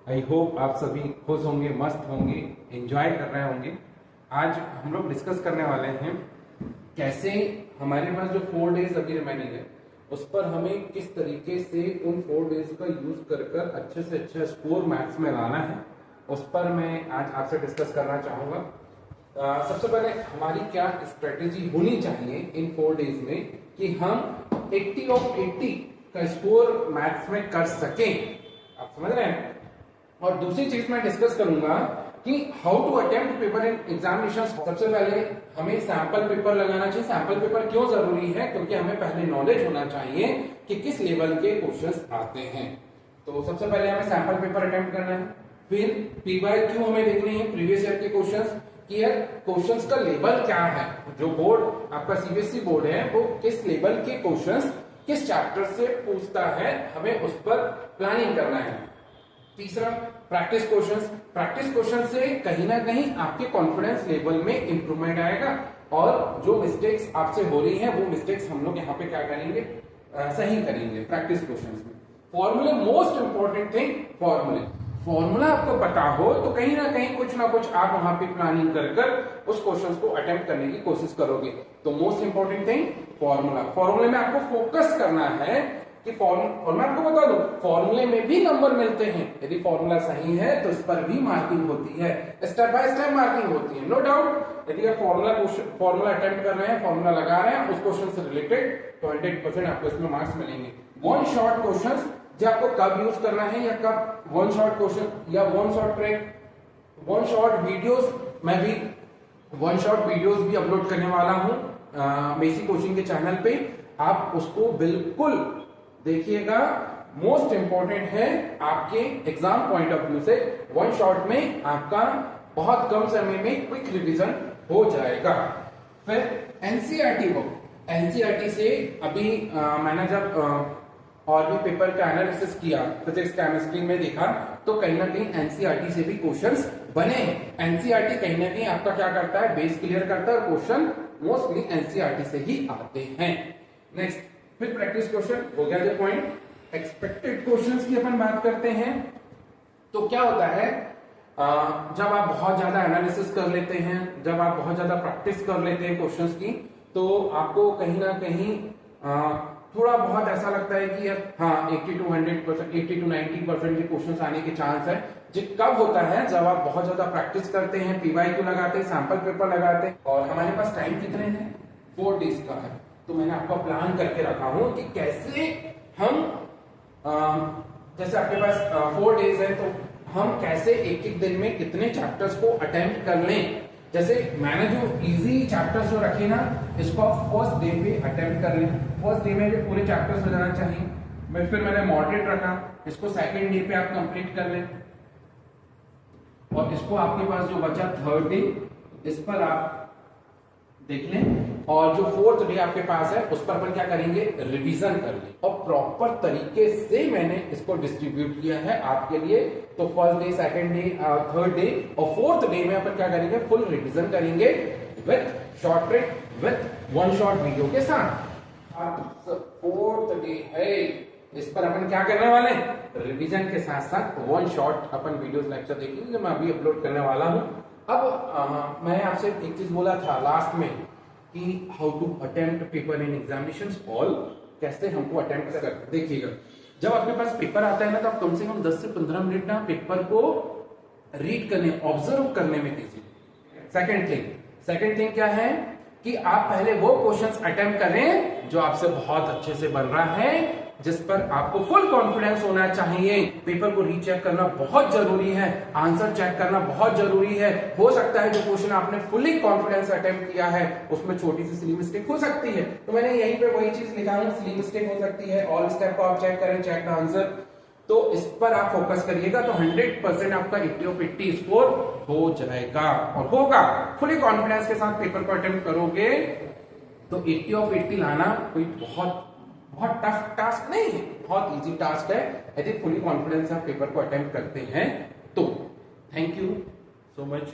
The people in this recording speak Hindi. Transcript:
आई होप आप सभी खुश होंगे, मस्त होंगे, एंजॉय कर रहे होंगे। आज हम लोग डिस्कस करने वाले हैं कैसे हमारे पास जो 4 डेज अभी रिमेनिंग है उस पर हमें किस तरीके से उन 4 डेज का यूज कर कर अच्छे से अच्छा स्कोर मैथ्स में लाना है, उस पर मैं आज आपसे डिस्कस करना चाहूंगा। सबसे पहले हमारी क्या स्ट्रेटेजी होनी चाहिए इन 4 डेज में कि हम 80 ऑफ 80 का स्कोर मैथ्स में कर सकें। आप समझ रहे हैं। और दूसरी चीज मैं डिस्कस करूंगा कि how to attempt paper in examination. सबसे पहले हमें सैंपल पेपर लगाना चाहिए। सैंपल पेपर क्यों जरूरी है? क्योंकि हमें पहले नॉलेज होना चाहिए कि किस लेवल के क्वेश्चंस आते हैं। तो सबसे पहले हमें सैंपल पेपर अटेम्प्ट करना है, फिर पी/क्यू हमें देखनी है प्रीवियस ईयर के क्वेश्चंस कि यार क्वेश्चंस का लेवल क्या है। जो बोर्ड आपका सीबीएसई बोर्ड है वो किस लेवल के क्वेश्चंस किस चैप्टर से पूछता है, हमें उस पर प्लानिंग करना है। तीसरा प्रैक्टिस क्वेश्चंस। प्रैक्टिस क्वेश्चन से कहीं ना कहीं आपके कॉन्फिडेंस लेवल में इंप्रूवमेंट आएगा और जो मिस्टेक्स आपसे हो रही हैं वो मिस्टेक्स हम लोग यहाँ पे क्या करेंगे, सही करेंगे प्रैक्टिस क्वेश्चंस में। फॉर्मूले, मोस्ट इंपॉर्टेंट थिंग फॉर्मूले। फॉर्मूला आपको पता हो तो कहीं ना कहीं कुछ ना कुछ आप वहां पे प्लानिंग कर कर उस क्वेश्चंस को अटेम्प्ट करने की कोशिश करोगे। तो मोस्ट इंपॉर्टेंट थिंग फॉर्मूला। फॉर्मूले में आपको फोकस करना है कि और मैं आपको बता दूं फॉर्मूले में भी नंबर मिलते हैं। यदि फॉर्मूला सही है तो इस पर भी मार्किंग होती है, स्टेप बाय स्टेप मार्किंग होती है, नो डाउट। यदि आप फॉर्मूला अटेम्प्ट कर रहे हैं, फॉर्मूला लगा रहे हैं उस क्वेश्चन से रिलेटेड, तो 100% आपको इसमें मार्क्स मिलेंगे। वन शॉट क्वेश्चन जो आपको कब यूज करना है या कब वन शॉट क्वेश्चन या one shot trick, one shot videos. मैं भी वन शॉट वीडियोस भी अपलोड करने वाला हूं मेसी कोचिंग के चैनल पे, आप उसको बिल्कुल देखिएगा। मोस्ट इंपॉर्टेंट है आपके एग्जाम पॉइंट ऑफ व्यू से। वन शॉट में आपका बहुत कम समय में क्विक रिवीजन हो जाएगा। फिर एनसीईआरटी बुक। एनसीईआरटी से अभी मैंने जब और भी पेपर का एनालिसिस किया, फिजिक्स केमिस्ट्री में देखा तो कहीं ना कहीं एनसीईआरटी से भी क्वेश्चंस बने हैं। एनसीईआरटी कहीं ना कहीं आपका क्या करता है, बेस क्लियर करता है और क्वेश्चन मोस्टली एनसीईआरटी से ही आते हैं। नेक्स्ट, फिर प्रैक्टिस क्वेश्चन हो गया जो पॉइंट। एक्सपेक्टेड क्वेश्चंस की अपन बात करते हैं तो क्या होता है, जब आप बहुत ज्यादा एनालिसिस कर लेते हैं, जब आप बहुत ज्यादा प्रैक्टिस कर लेते हैं क्वेश्चंस की, तो आपको कहीं ना कहीं थोड़ा बहुत ऐसा लगता है कि यार हाँ 80 to 100%, 80 to 90% के क्वेश्चंस आने के चांस है। जो कब होता है, जब आप बहुत ज्यादा प्रैक्टिस करते हैं, पी/क्यू लगाते हैं, सैंपल पेपर लगाते हैं और हमारे पास टाइम कितने हैं, 4 डेज का है। तो मैंने आपका प्लान करके रखा हूं कि कैसे हम जैसे आपके पास 4 डेज है तो हम कैसे एक एक दिन में कितने चैप्टर्स को अटेम्प्ट कर लें। जैसे मैंने जो इजी चैप्टर्स जो रखे ना, इसको आप फर्स्ट डे पे अटेम्प्ट कर लें। फर्स्ट डे में जो पूरे चैप्टर्स हो जाना चाहिए। फिर मैंने मॉडरेट रखा, इसको सेकंड डे पे आप कंप्लीट कर लें और इसको आपके पास जो बचा थर्ड डे, इस पर आप देख लें और जो फोर्थ डे आपके पास है उस पर अपन क्या करेंगे, रिवीजन कर लें। और प्रॉपर तरीके से मैंने इसको डिस्ट्रीब्यूट किया है आपके लिए। तो first day, second day, third day और फोर्थ डे में अपन क्या करेंगे, फुल रिवीजन करेंगे with short trick, with one shot video के साथ। फोर्थ डे है, इस पर अपन क्या करने वाले हैं, रिवीजन के साथ साथ वन शॉट अपन वीडियोस लेक्चर देखेंगे जो मैं अभी अपलोड करने वाला हूं। अब मैंने आपसे एक चीज बोला था लास्ट में कि how to attempt paper in examinations hall, कैसे हमको अटेम्प्ट करते। देखिएगा, जब आपके पास पेपर आता है ना तो आप कम से कम 10 से 15 मिनट ना पेपर को रीड करने, ऑब्जर्व करने में दीजिए। सेकंड थिंग क्या है कि आप पहले वो क्वेश्चंस अटेम्प्ट करें जो आपसे बहुत अच्छे से बन रहा है, जिस पर आपको फुल कॉन्फिडेंस होना चाहिए। पेपर को रीचेक करना बहुत जरूरी है, आंसर चेक करना बहुत जरूरी है। हो सकता है जो क्वेश्चन आपने फुली कॉन्फिडेंस अटेम्प्ट किया है उसमें छोटी सी सिली मिस्टेक हो सकती है, तो मैंने यहीं पे वही चीज लिखा है, सिली मिस्टेक हो सकती है। ऑल स्टेप को आप चेक करें, चेक द आंसर। तो इस पर आप फोकस करिएगा तो 100% आपका 80 ऑफ 80 स्कोर हो जाएगा और होगा। फुली कॉन्फिडेंस के साथ पेपर को अटेम्प्ट करोगे तो 80 ऑफ 80 लाना कोई बहुत टफ टास्क नहीं है, बहुत इजी टास्क है यदि फुली कॉन्फिडेंस आप पेपर को अटेम्प्ट करते हैं तो। Thank you so much.